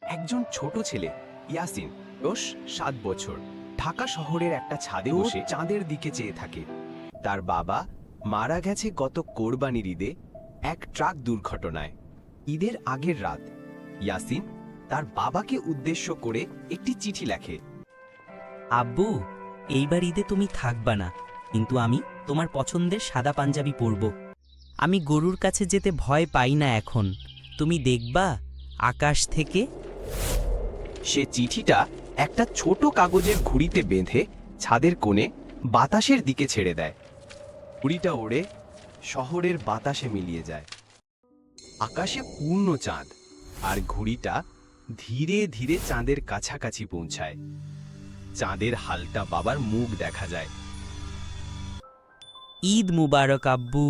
একজন ছোট ছেলে ইয়াসিন, বয়স 7 বছর, ঢাকা শহরের একটা ছাদে বসে চাঁদের দিকে চেয়ে থাকে। তার বাবা মারা গেছে গত কোরবানির ঈদে এক ট্রাক দুর্ঘটনায়। ঈদের আগের রাত ইয়াসিন তার বাবাকে উদ্দেশ্য করে একটি চিঠি লেখে। আব্বু, এইবার ঈদে তুমি থাকবা না, কিন্তু আমি তোমার পছন্দের সাদা পাঞ্জাবি পরব। আমি গরুর কাছে যেতে ভয় পাই না এখন। তুমি দেখবা আকাশ থেকে। সে চিঠিটা একটা ছোট কাগজের ঘুড়িতে বেঁধে ছাদের কোণে বাতাসের দিকে ছেড়ে দেয়। ঘুড়িটা ওড়ে শহরের বাতাসে মিলিয়ে যায়। আকাশে পূর্ণ চাঁদ, আর ঘুড়িটা ধীরে ধীরে চাঁদের কাছাকাছি পৌঁছায়। চাঁদের হালটা বাবার মুখ দেখা যায়। ঈদ মুবারক আব্বু।